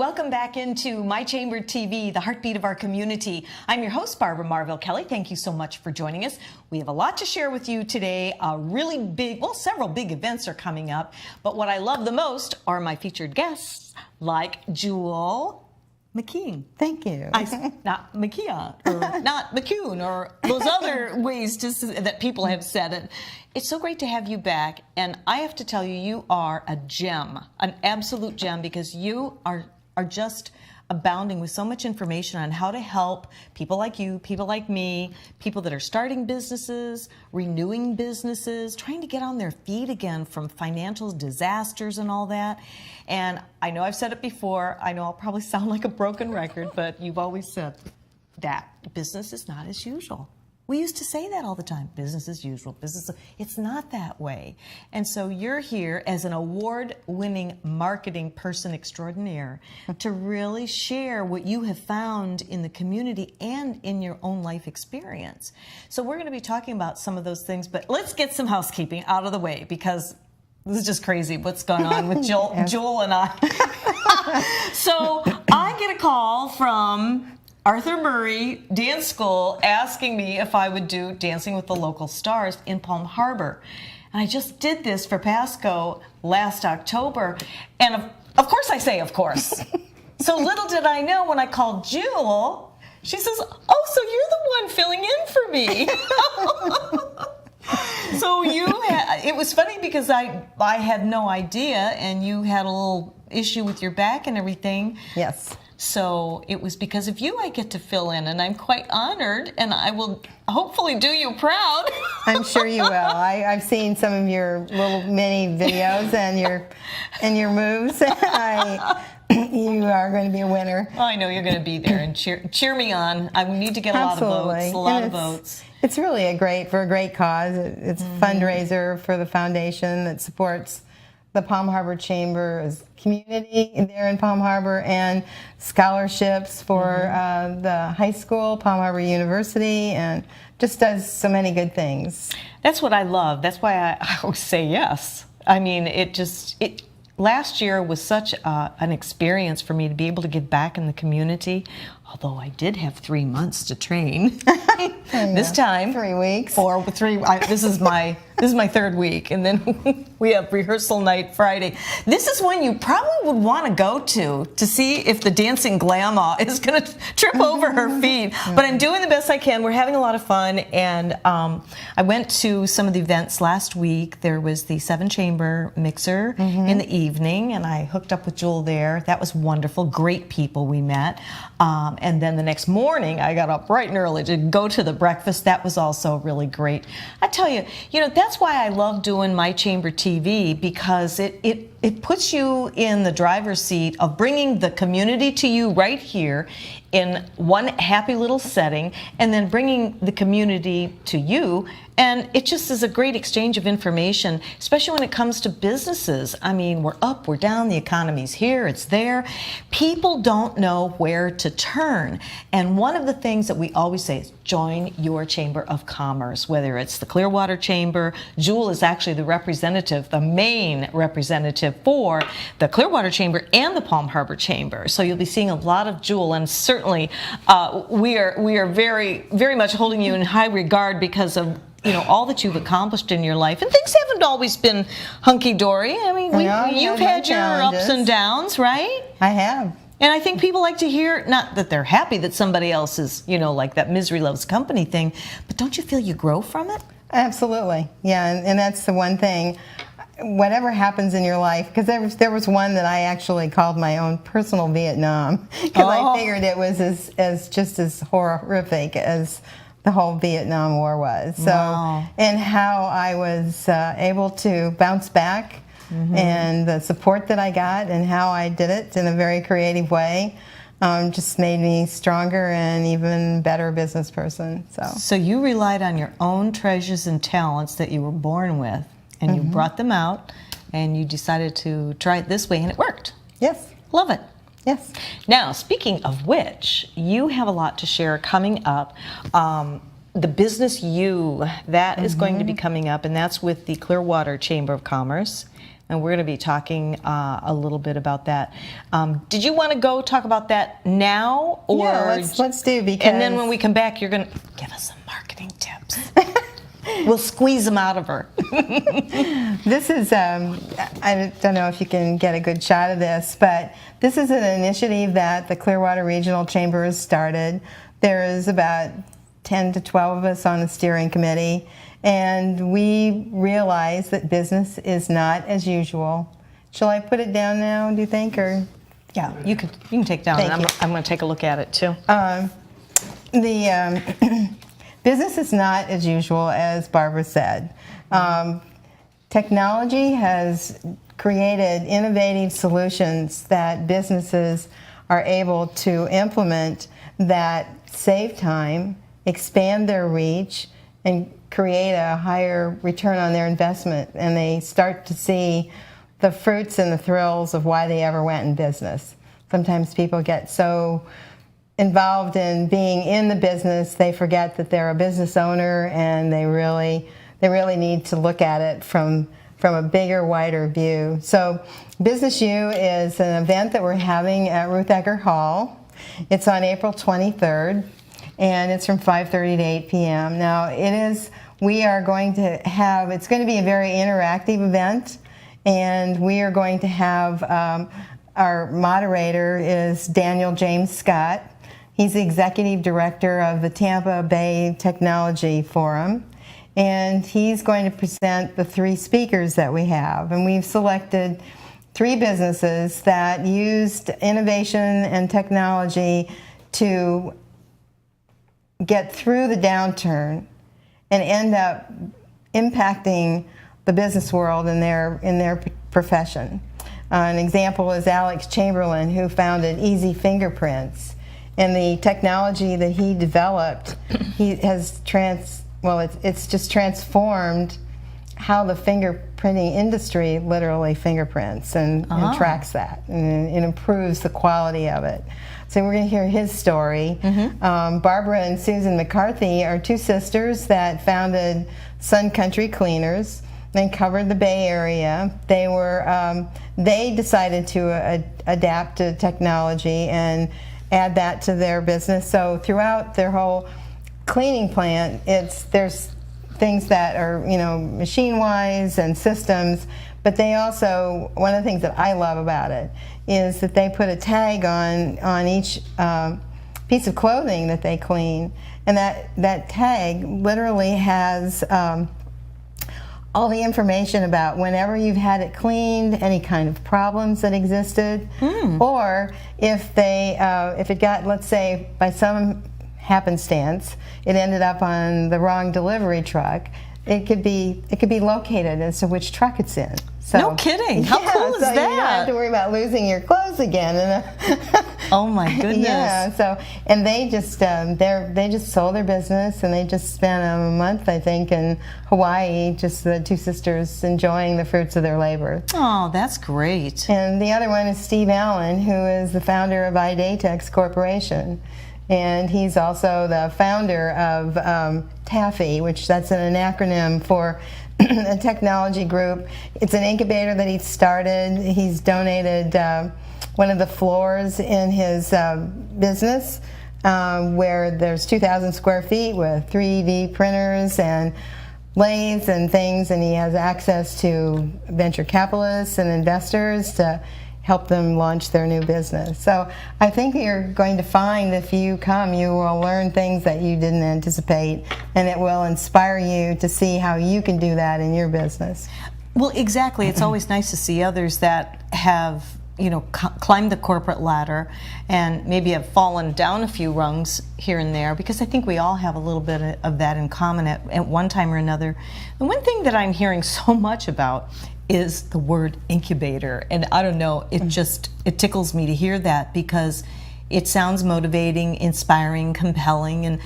Welcome back into My Chamber TV, the heartbeat of our community. I'm your host, Barbara Marvell Kelly. Thank you so much for joining us. We have a lot to share with you today. A really big, well, several big events are coming up. But what I love the most are my featured guests, like Jewel McKeon. Thank you. Not McKeon, or not McKeon, or those other ways that people have said it. It's so great to have you back, and I have to tell you, you are a gem, an absolute gem, because you are just abounding with so much information on how to help people like you, people like me, people that are starting businesses, renewing businesses, trying to get on their feet again from financial disasters and all that. And I know I've said it before, I know I'll probably sound like a broken record, but you've always said that business is not as usual. We used to say that all the time, business as usual, it's not that way. And so you're here as an award-winning marketing person extraordinaire to really share what you have found in the community and in your own life experience. So we're going to be talking about some of those things, but let's get some housekeeping out of the way, because this is just crazy what's going on with Jewel and I. So I get a call from Arthur Murray Dance School asking me if I would do Dancing with the Local Stars in Palm Harbor. And I just did this for Pasco last October. And of course I say, of course. So little did I know when I called Jewel, she says, oh, so you're the one filling in for me. So it was funny because I had no idea, and you had a little issue with your back and everything. Yes. So it was because of you I get to fill in, and I'm quite honored, and I will hopefully do you proud. I'm sure you will. I've seen some of your little mini videos and your moves. You are going to be a winner. I know you're going to be there, and cheer me on. I need to get a lot of votes. It's really a great cause. It's a fundraiser for the foundation that supports the Palm Harbor Chamber's community there in Palm Harbor, and scholarships for the high school, Palm Harbor University, and just does so many good things. That's what I love. That's why I always say yes. I mean, last year was such an experience for me to be able to give back in the community, although I did have 3 months to train. This time 3 weeks. Or 3. This is my third week, and then we have rehearsal night Friday. This is when you probably would want to go to see if the dancing grandma is going to trip over her feet. But I'm doing the best I can. We're having a lot of fun, and I went to some of the events last week. There was the 7-chamber mixer in the evening, and I hooked up with Jewel there. That was wonderful. Great people we met. And then the next morning, I got up bright and early to go to the breakfast. That was also really great. I tell you, that's why I love doing My Chamber TV, because it puts you in the driver's seat of bringing the community to you right here in one happy little setting, and then bringing the community to you. And it just is a great exchange of information, especially when it comes to businesses. I mean, we're up, we're down, the economy's here, it's there. People don't know where to turn. And one of the things that we always say is join your Chamber of Commerce, whether it's the Clearwater Chamber. Jewel is actually the representative, the main representative for the Clearwater Chamber and the Palm Harbor Chamber. So you'll be seeing a lot of Jewel, and certainly we are very, very much holding you in high regard because of all that you've accomplished in your life. And things haven't always been hunky-dory. I mean, you've had your ups and downs, right? I have. And I think people like to hear, not that they're happy that somebody else is, like that misery loves company thing, but don't you feel you grow from it? Absolutely. Yeah, and that's the one thing. Whatever happens in your life, because there was one that I actually called my own personal Vietnam, because I figured it was just as horrific as the whole Vietnam War was. So, and how I was able to bounce back, and the support that I got, and how I did it in a very creative way, just made me stronger and even better business person. So you relied on your own treasures and talents that you were born with, and you brought them out, and you decided to try it this way, and it worked. Yes. Love it. Yes. Now, speaking of which, you have a lot to share coming up. The Business U, that is going to be coming up, and that's with the Clearwater Chamber of Commerce. and we're going to be talking a little bit about that. Did you want to go talk about that now? Or yeah, let's do, because... And then when we come back, you're going to give us some marketing tips. We'll squeeze them out of her. This is, I don't know if you can get a good shot of this, but this is an initiative that the Clearwater Regional Chamber has started. There is about 10 to 12 of us on the steering committee, and we realize that business is not as usual. Shall I put it down now, do you think, or? Yeah, you can take it down, and I'm going to take a look at it too. Business is not as usual, as Barbara said. Technology has created innovative solutions that businesses are able to implement that save time, expand their reach, and create a higher return on their investment. And they start to see the fruits and the thrills of why they ever went in business. Sometimes people get so involved in being in the business, they forget that they're a business owner, and they really need to look at it from a bigger, wider view. So Business U is an event that we're having at Ruth Egger Hall. It's on April 23rd, and it's from 5:30 to 8 p.m. Now, we are going to have, it's going to be a very interactive event, and we are going to have, our moderator is Daniel James Scott. He's the executive director of the Tampa Bay Technology Forum, and he's going to present the 3 speakers that we have. And we've selected 3 businesses that used innovation and technology to get through the downturn and end up impacting the business world in their profession. An example is Alex Chamberlain, who founded Easy Fingerprints. And the technology that he developed, it's just transformed how the fingerprinting industry literally fingerprints and tracks that, and it improves the quality of it. So we're going to hear his story. Barbara and Susan McCarthy are 2 sisters that founded Sun Country Cleaners and covered the Bay Area. They decided to adapt to technology and add that to their business. So throughout their whole cleaning plant, there's things that are, machine-wise and systems, but they also, one of the things that I love about it is that they put a tag on each piece of clothing that they clean, and that tag literally has all the information about whenever you've had it cleaned, any kind of problems that existed, or if it got, let's say, by some happenstance, it ended up on the wrong delivery truck. It could be located as to which truck it's in. So, no kidding! How cool is that? You don't have to worry about losing your clothes again. Oh my goodness! Yeah. So, and they just sold their business, and they just spent a month, I think, in Hawaii, just the 2 sisters enjoying the fruits of their labor. Oh, that's great! And the other one is Steve Allen, who is the founder of iDatex Corporation. And he's also the founder of TAFE, which that's an acronym for a technology group. It's an incubator that he started. He's donated one of the floors in his business where there's 2,000 square feet with 3D printers and lathes and things, and he has access to venture capitalists and investors to help them launch their new business. So I think you're going to find if you come, you will learn things that you didn't anticipate, and it will inspire you to see how you can do that in your business. Well, exactly. It's always nice to see others that have, climbed the corporate ladder and maybe have fallen down a few rungs here and there, because I think we all have a little bit of that in common at one time or another. The one thing that I'm hearing so much about is the word incubator, and I don't know, it tickles me to hear that, because it sounds motivating, inspiring, compelling. And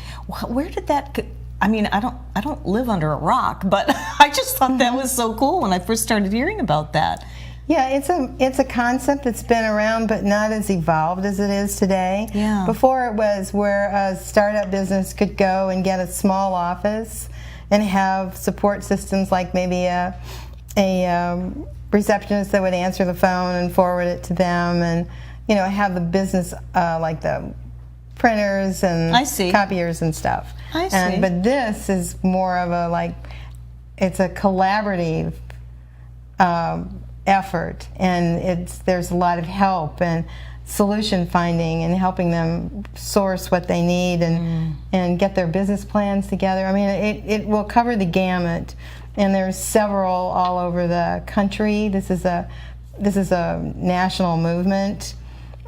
where did that I don't live under a rock, but I just thought that was so cool when I first started hearing about that. Yeah, it's a concept that's been around, but not as evolved as it is today. Yeah. Before, it was where a startup business could go and get a small office and have support systems like maybe a receptionists that would answer the phone and forward it to them, and have the business like the printers and copiers and stuff. I see. But this is more of it's a collaborative effort, and there's a lot of help and solution finding and helping them source what they need and get their business plans together. I mean, it will cover the gamut, and there's several all over the country. This is a national movement.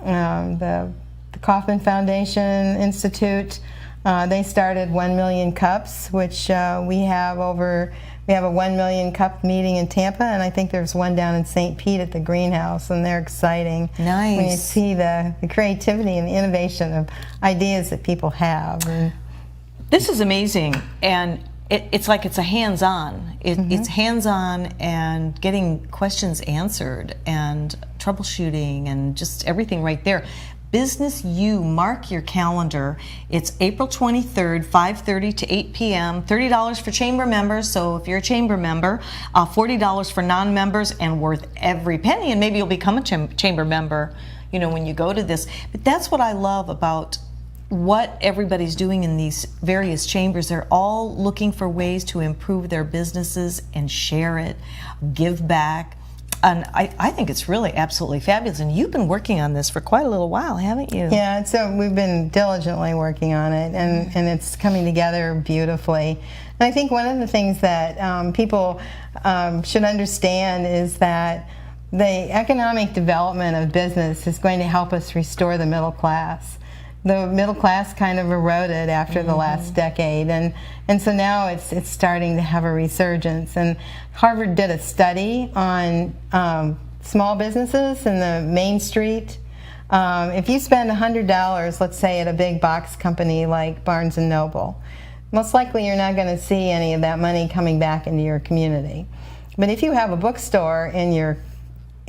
The Kauffman Foundation Institute, they started 1 Million Cups, which we have a 1 million cup meeting in Tampa, and I think there's one down in St. Pete at the greenhouse, and they're exciting. Nice. When you see the creativity and the innovation of ideas that people have. This is amazing, and it's like it's a hands-on. It's hands-on and getting questions answered and troubleshooting and just everything right there. Business U, mark your calendar. It's April 23rd, 5:30 to 8 p.m. $30 for chamber members, so if you're a chamber member, $40 for non-members, and worth every penny, and maybe you'll become a chamber member, when you go to this. But that's what I love about what everybody's doing in these various chambers. They're all looking for ways to improve their businesses and share it, give back. And I think it's really absolutely fabulous. And you've been working on this for quite a little while, haven't you? Yeah, so we've been diligently working on it, and it's coming together beautifully. And I think one of the things that people should understand is that the economic development of business is going to help us restore the middle class. The middle class kind of eroded after the last decade, and so now it's starting to have a resurgence. And Harvard did a study on small businesses in the Main Street. If you spend $100, let's say, at a big box company like Barnes and Noble, most likely you're not going to see any of that money coming back into your community. But if you have a bookstore in your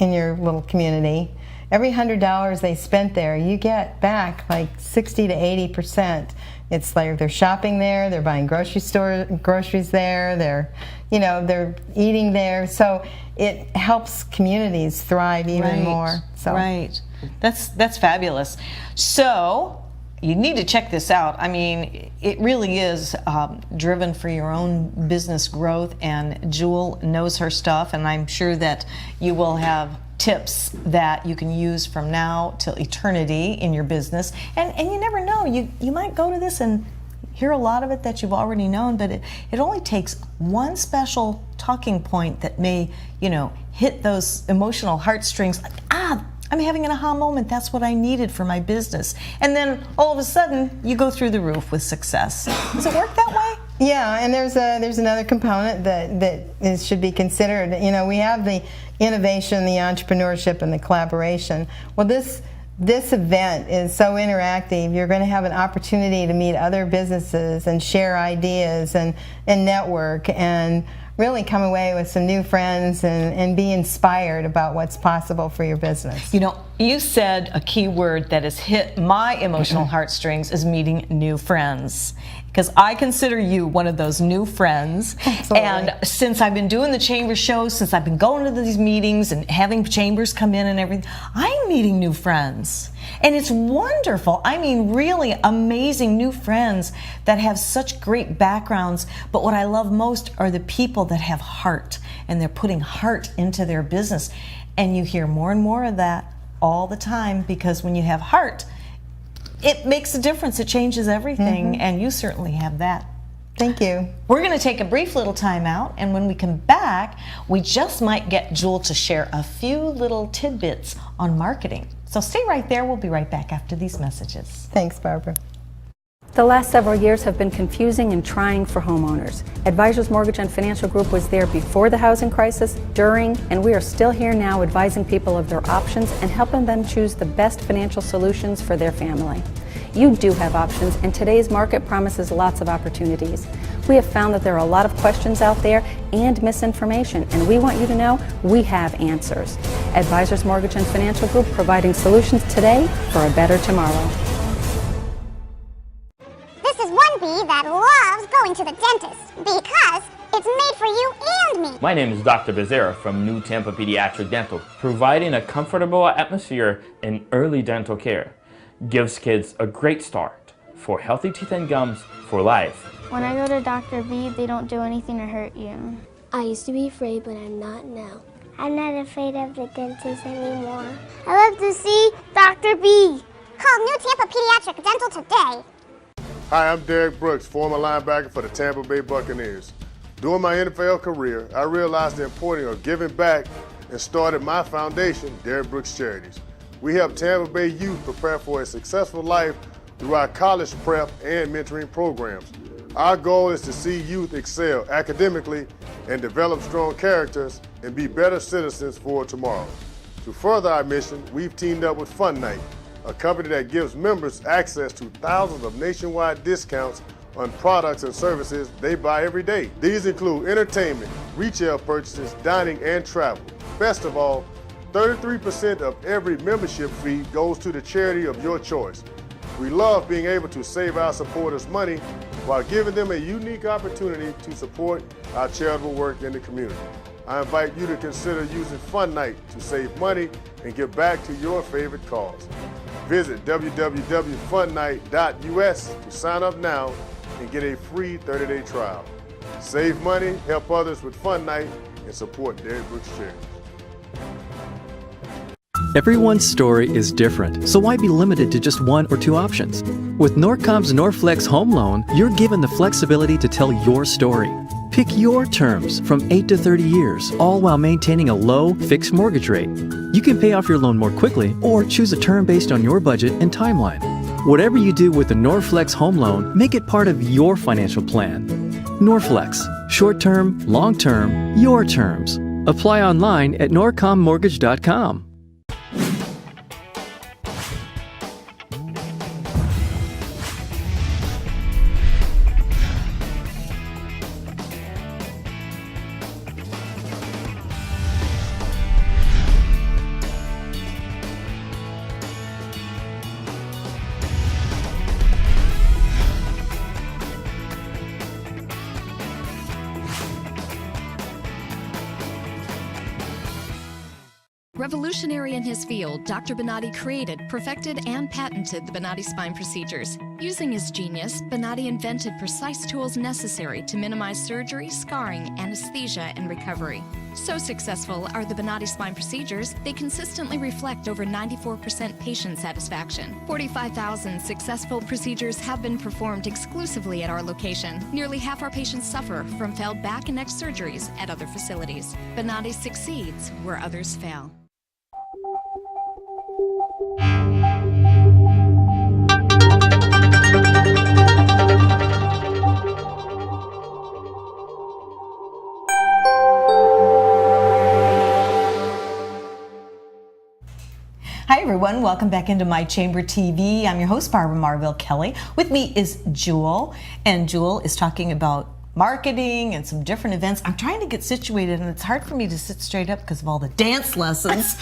little community, every $100 they spent there, you get back like 60 to 80%. It's like they're shopping there, they're buying groceries there, they're eating there. So it helps communities thrive even more. So. Right. That's fabulous. So you need to check this out. I mean, it really is driven for your own business growth, and Jewel knows her stuff, and I'm sure that you will have tips that you can use from now till eternity in your business. And you never know, you might go to this and hear a lot of it that you've already known, but it only takes one special talking point that may, hit those emotional heartstrings. Like, I'm having an aha moment. That's what I needed for my business. And then all of a sudden, you go through the roof with success. Does it work that way? Yeah, and there's another component that should be considered. We have the innovation, the entrepreneurship, and the collaboration. Well, this event is so interactive. You're going to have an opportunity to meet other businesses and share ideas and network and really come away with some new friends and be inspired about what's possible for your business. You said a key word that has hit my emotional heartstrings is meeting new friends. Because I consider you one of those new friends. Absolutely. And since I've been doing the chamber shows, since I've been going to these meetings and having chambers come in and everything, I'm meeting new friends. And it's wonderful. I mean, really amazing new friends that have such great backgrounds. But what I love most are the people that have heart, and they're putting heart into their business. And you hear more and more of that all the time, because when you have heart, it makes a difference. It changes everything, and you certainly have that. Thank you. We're going to take a brief little time out, and when we come back, we just might get Jewel to share a few little tidbits on marketing. So stay right there. We'll be right back after these messages. Thanks, Barbara. The last several years have been confusing and trying for homeowners. Advisors Mortgage and Financial Group was there before the housing crisis, during, and we are still here now advising people of their options and helping them choose the best financial solutions for their family. You do have options, and today's market promises lots of opportunities. We have found that there are a lot of questions out there and misinformation, and we want you to know we have answers. Advisors Mortgage and Financial Group, providing solutions today for a better tomorrow. This is one bee that loves going to the dentist because It's made for you and me. My name is Dr. Becerra from New Tampa Pediatric Dental, providing a comfortable atmosphere in early dental care. Gives kids a great start for healthy teeth and gums for life. When I go to Dr. B, they don't do anything to hurt you. I used to be afraid, but I'm not now. I'm not afraid of the dentist anymore. I love to see Dr. B. Call New Tampa Pediatric Dental today. Hi, I'm Derek Brooks, former linebacker for the Tampa Bay Buccaneers. During my NFL career, I realized the importance of giving back and started my foundation, Derek Brooks Charities. We help Tampa Bay youth prepare for a successful life through our college prep and mentoring programs. Our goal is to see youth excel academically and develop strong characters and be better citizens for tomorrow. To further our mission, we've teamed up with Fun Night, a company that gives members access to thousands of nationwide discounts on products and services they buy every day. These include entertainment, retail purchases, dining, and travel. Best of all, 33% of every membership fee goes to the charity of your choice. We love being able to save our supporters money while giving them a unique opportunity to support our charitable work in the community. I invite you to consider using Fun Night to save money and give back to your favorite cause. Visit www.funnight.us to sign up now and get a free 30-day trial. Save money, help others with Fun Night, and support Derek Brooks Charities. Everyone's story is different, so why be limited to just one or two options? With Norcom's Norflex Home Loan, you're given the flexibility to tell your story. Pick your terms from 8 to 30 years, all while maintaining a low, fixed mortgage rate. You can pay off your loan more quickly or choose a term based on your budget and timeline. Whatever you do with the Norflex Home Loan, make it part of your financial plan. Norflex. Short-term, long-term, your terms. Apply online at norcommortgage.com. Revolutionary in his field, Dr. Bonatti created, perfected, and patented the Bonatti spine procedures. Using his genius, Bonatti invented precise tools necessary to minimize surgery, scarring, anesthesia, and recovery. So successful are the Bonatti spine procedures, they consistently reflect over 94% patient satisfaction. 45,000 successful procedures have been performed exclusively at our location. Nearly half our patients suffer from failed back and neck surgeries at other facilities. Bonatti succeeds where others fail. Hi everyone, welcome back into My Chamber TV. I'm your host, Barbara Marville Kelly. With me is Jewel, and Jewel is talking about marketing and some different events. I'm trying to get situated, and it's hard for me to sit straight up because of all the dance lessons.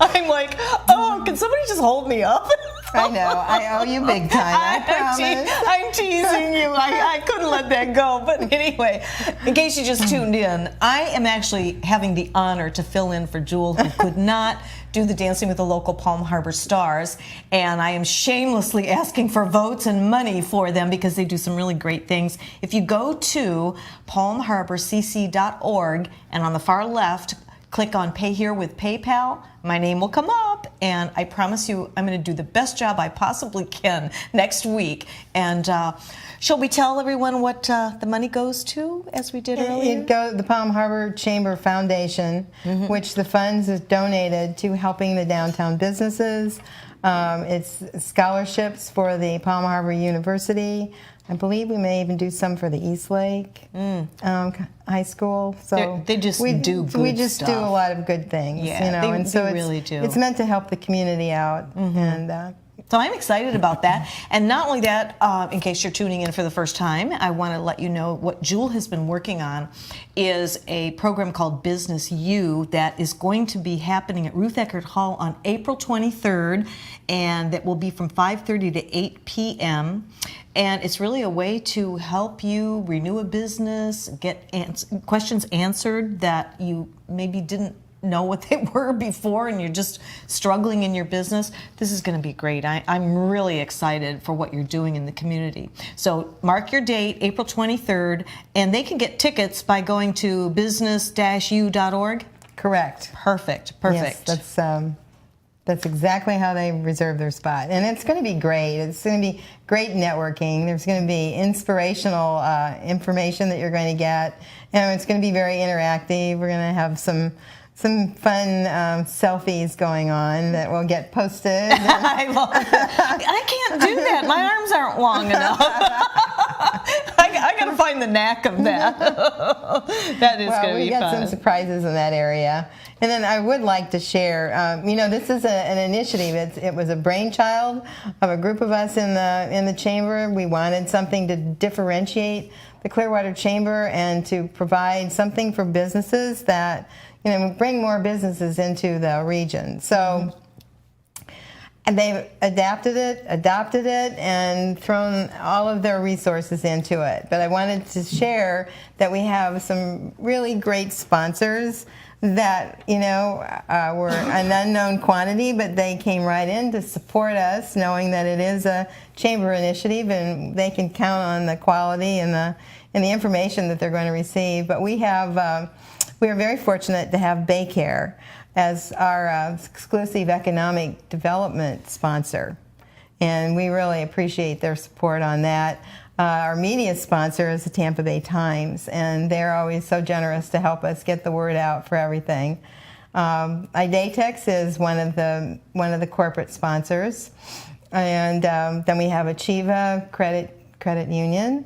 I'm like, oh, can somebody just hold me up? I know. I owe you big time. I promise. I'm teasing you. I couldn't let that go. But anyway, in case you just tuned in, I am actually having the honor to fill in for Jewel, who could not do the Dancing with the Local Palm Harbor Stars. And I am shamelessly asking for votes and money for them because they do some really great things. If you go to palmharborcc.org and on the far left, click on Pay Here with PayPal, my name will come up, and I promise you I'm going to do the best job I possibly can next week. And shall we tell everyone what the money goes to, as we did earlier? It goes the Palm Harbor Chamber Foundation, which the funds is donated to helping the downtown businesses. It's scholarships for the Palm Harbor University. I believe we may even do some for the East Lake High School. So they just do good We just stuff. do a lot of good things, Yeah, you know. they and so really do. It's meant to help the community out, and So I'm excited about that. And not only that, in case you're tuning in for the first time, I want to let you know what Jewel has been working on is a program called Business U that is going to be happening at Ruth Eckerd Hall on April 23rd, and that will be from 5:30 to 8 p.m. And it's really a way to help you renew a business, get questions answered that you maybe didn't know what they were before and you're just struggling in your business. This is going to be great. I'm really excited for what you're doing in the community. So mark your date, April 23rd, and they can get tickets by going to business-u.org? Correct. Perfect. Yes, that's exactly how they reserve their spot. And it's going to be great. It's going to be great networking. There's going to be inspirational information that you're going to get. And it's going to be very interactive. We're going to have some fun selfies going on that will get posted. I can't do that. My arms aren't long enough. I got to find the knack of that. That is going to be fun. We got some surprises in that area. And then I would like to share, this is an initiative. It was a brainchild of a group of us in the chamber. We wanted something to differentiate the Clearwater Chamber and to provide something for businesses that bring more businesses into the region. So and they've adopted it, and thrown all of their resources into it. But I wanted to share that we have some really great sponsors that, were an unknown quantity, but they came right in to support us, knowing that it is a chamber initiative and they can count on the quality and the information that they're going to receive. But we are very fortunate to have Baycare as our exclusive economic development sponsor. And we really appreciate their support on that. Our media sponsor is the Tampa Bay Times, and they're always so generous to help us get the word out for everything. Idetex is one of the corporate sponsors. And then we have Achieva Credit Union.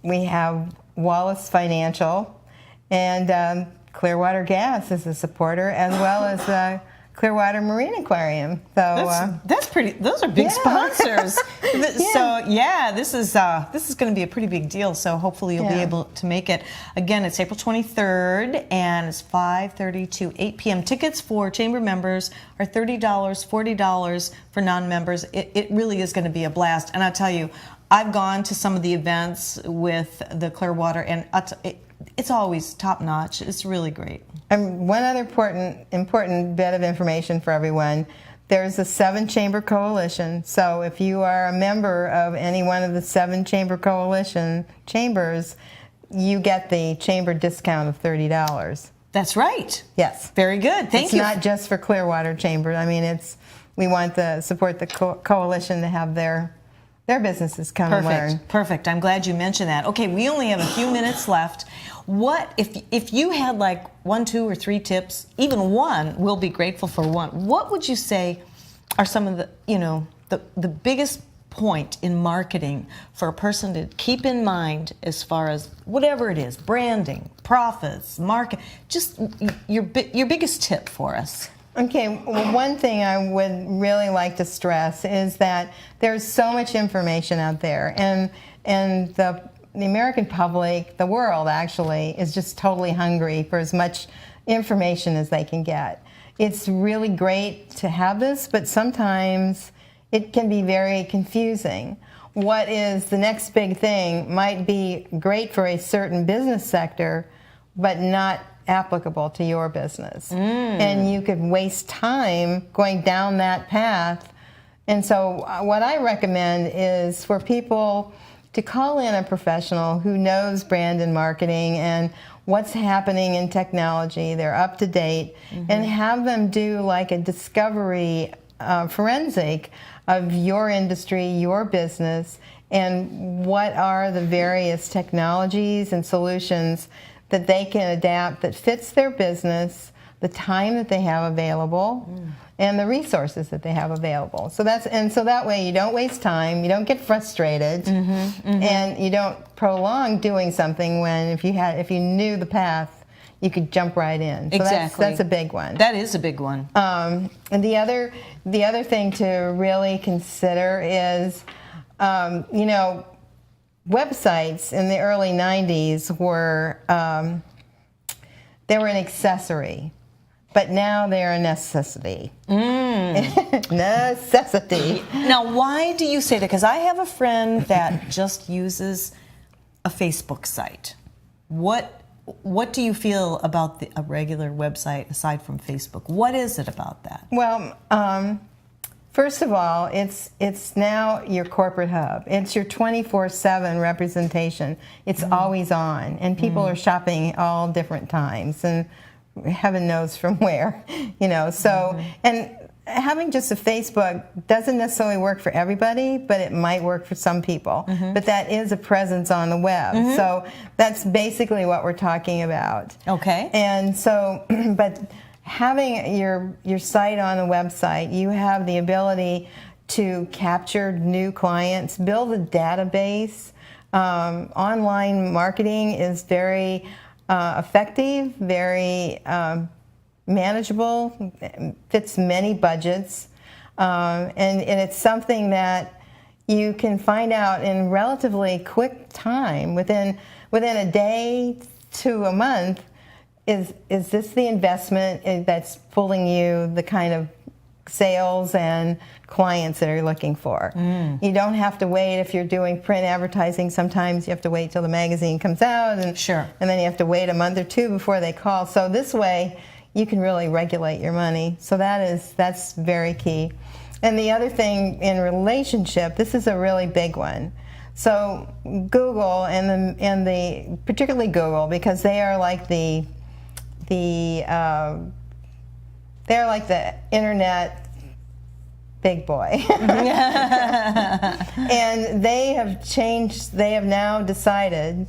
We have Wallace Financial, and Clearwater Gas is a supporter, as well as the Clearwater Marine Aquarium. So that's pretty. Those are big sponsors. So this is going to be a pretty big deal. So hopefully you'll be able to make it. Again, it's April 23rd, and it's 5:30 to 8 p.m. Tickets for chamber members are $30, $40 for non-members. It really is going to be a blast. And I tell you, I've gone to some of the events with the Clearwater, and it's always top notch. It's really great. And one other important bit of information for everyone. There's a 7-chamber coalition. So if you are a member of any one of the 7-chamber coalition chambers, you get the chamber discount of $30. That's right. Yes. Very good. Thank you. It's not just for Clearwater Chamber. I mean, we want to support the coalition to have their businesses come and learn. Perfect. I'm glad you mentioned that. Okay, we only have a few minutes left. What if you had like 1, 2, or 3 tips? Even one, we'll be grateful for one. What would you say are some of the biggest point in marketing for a person to keep in mind as far as whatever it is, branding, profits, market? Just your biggest tip for us. Okay, well, one thing I would really like to stress is that there's so much information out there, and the American public, the world actually, is just totally hungry for as much information as they can get. It's really great to have this, but sometimes it can be very confusing. What is the next big thing might be great for a certain business sector, but not applicable to your business. And you could waste time going down that path. And so what I recommend is for people to call in a professional who knows brand and marketing and what's happening in technology. They're up to date, and have them do like a discovery forensic of your industry, your business, and what are the various technologies and solutions that they can adapt that fits their business, the time that they have available, and the resources that they have available. So that way you don't waste time, you don't get frustrated, and you don't prolong doing something when if you knew the path, you could jump right in. So exactly. That's a big one. That is a big one. And the other thing to really consider is, websites in the early 90s were they were an accessory. but now they're a necessity. Necessity. Now, why do you say that? Because I have a friend that just uses a Facebook site. What do you feel about a regular website aside from Facebook? What is it about that? Well, first of all, it's now your corporate hub. It's your 24/7 representation. It's always on, and people are shopping all different times, and heaven knows from where, you know. So, and having just a Facebook doesn't necessarily work for everybody, but it might work for some people. But that is a presence on the web. So that's basically what we're talking about. Okay. And so, but having your site on a website, you have the ability to capture new clients, build a database. Online marketing is very effective, very manageable, fits many budgets, and it's something that you can find out in relatively quick time, within a day to a month. Is this the investment that's pulling you the kind of sales and clients that you're looking for? You don't have to wait. If you're doing print advertising, sometimes you have to wait till the magazine comes out, and then you have to wait a month or two before they call. So this way, you can really regulate your money. So that's very key. And the other thing in relationship, this is a really big one. So Google and the particularly Google, because they are like the internet big boy. And they have now decided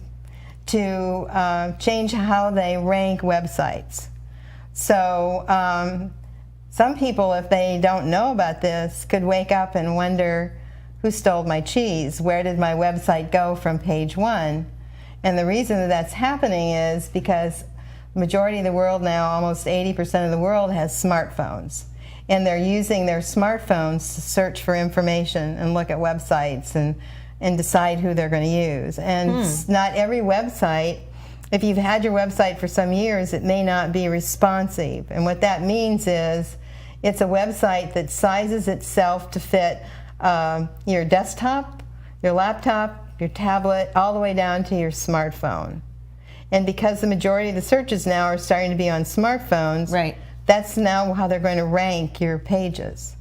to change how they rank websites. So some people, if they don't know about this, could wake up and wonder, who stole my cheese? Where did my website go from page 1? And the reason that that's happening is because the majority of the world now, almost 80% of the world, has smartphones. And they're using their smartphones to search for information and look at websites and decide who they're going to use. And not every website, if you've had your website for some years, it may not be responsive. And what that means is it's a website that sizes itself to fit your desktop, your laptop, your tablet, all the way down to your smartphone. And because the majority of the searches now are starting to be on smartphones, that's now how they're going to rank your pages.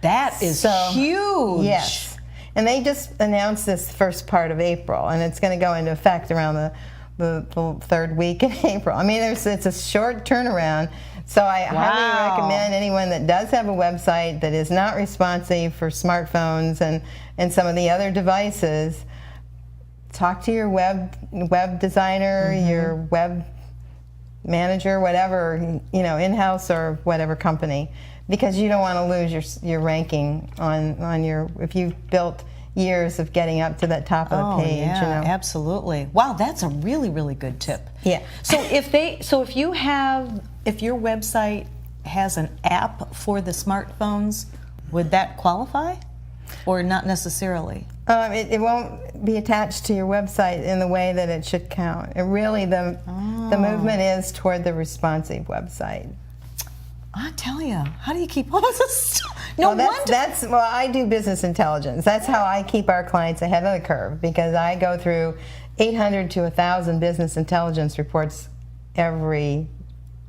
That is huge. Yes. And they just announced this first part of April, and it's going to go into effect around the third week in April. I mean, it's a short turnaround. So I highly recommend anyone that does have a website that is not responsive for smartphones and some of the other devices, talk to your web designer, your web manager, whatever, you know, in-house or whatever company, because you don't want to lose your ranking on your, if you've built years of getting up to that top of the page. Yeah, you know. Absolutely. Wow, that's a really, really good tip. Yeah. So if your website has an app for the smartphones, would that qualify, or not necessarily? It won't be attached to your website in the way that it should count. It really, the movement is toward the responsive website. I tell you, how do you keep all of this? Well, I do business intelligence. That's how I keep our clients ahead of the curve, because I go through 800 to 1,000 business intelligence reports every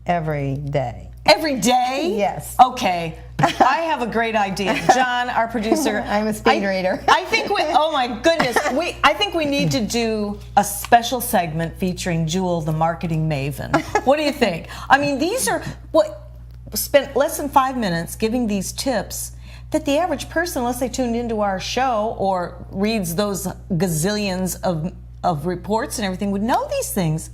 day. Every day? Yes. Okay. I have a great idea. John, our producer. I'm a speed reader. I think oh my goodness. I think we need to do a special segment featuring Jewel, the marketing maven. What do you think? I mean, these are spent less than 5 minutes giving these tips that the average person, unless they tuned into our show or reads those gazillions of reports and everything, would know these things.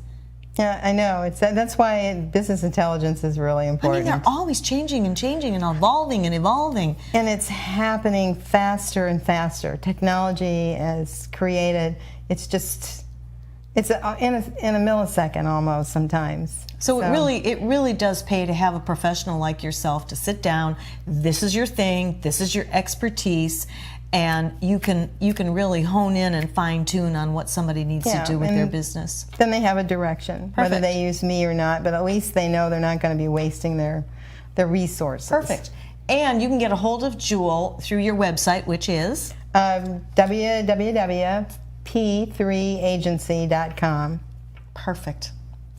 Yeah, I know. That's why business intelligence is really important. I mean, they're always changing and evolving and evolving. And it's happening faster and faster. Technology has created, it's in a millisecond almost sometimes. So it really does pay to have a professional like yourself to sit down. This is your thing. This is your expertise. and you can really hone in and fine tune on what somebody needs to do with their business. Then they have a direction, whether they use me or not, but at least they know they're not going to be wasting their resources. Perfect. And you can get a hold of Jewel through your website, which is? www.p3agency.com. Perfect.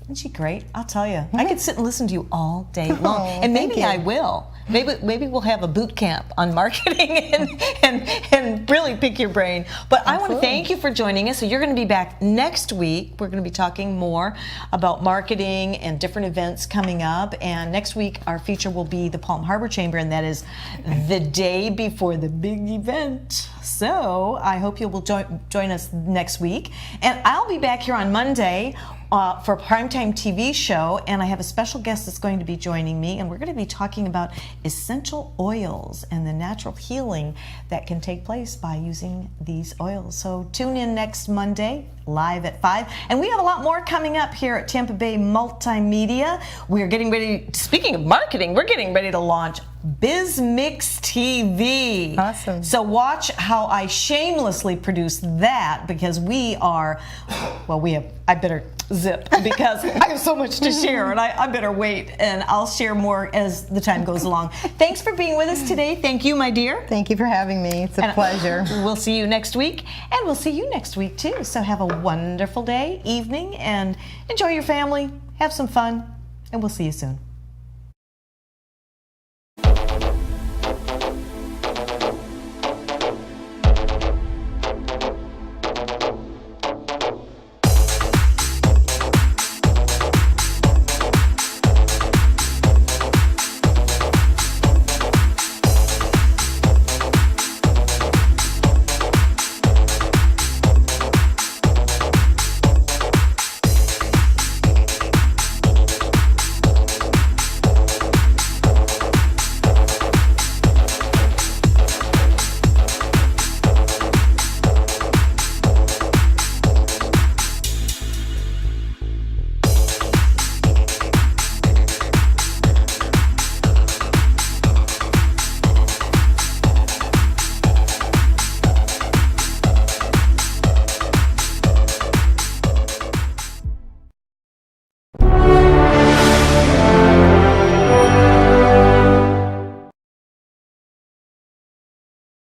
Isn't she great? I'll tell you. I could sit and listen to you all day long. And maybe I will. Maybe we'll have a boot camp on marketing and really pick your brain. But I want to thank you for joining us. So you're going to be back next week. We're going to be talking more about marketing and different events coming up. And next week our feature will be the Palm Harbor Chamber, and that is the day before the big event. So I hope you will join us next week. And I'll be back here on Monday for a primetime TV show, and I have a special guest that's going to be joining me, and we're going to be talking about essential oils and the natural healing that can take place by using these oils. So tune in next Monday, live at 5. And we have a lot more coming up here at Tampa Bay Multimedia. We're getting ready, speaking of marketing, we're getting ready to launch BizMix TV. Awesome. So watch how I shamelessly produce that, because we are, I better zip because I have so much to share, and I better wait, and I'll share more as the time goes along. Thanks for being with us today. Thank you, my dear. Thank you for having me. It's a pleasure. We'll see you next week, and we'll see you next week too. So have a wonderful day, evening, and enjoy your family. Have some fun, and we'll see you soon.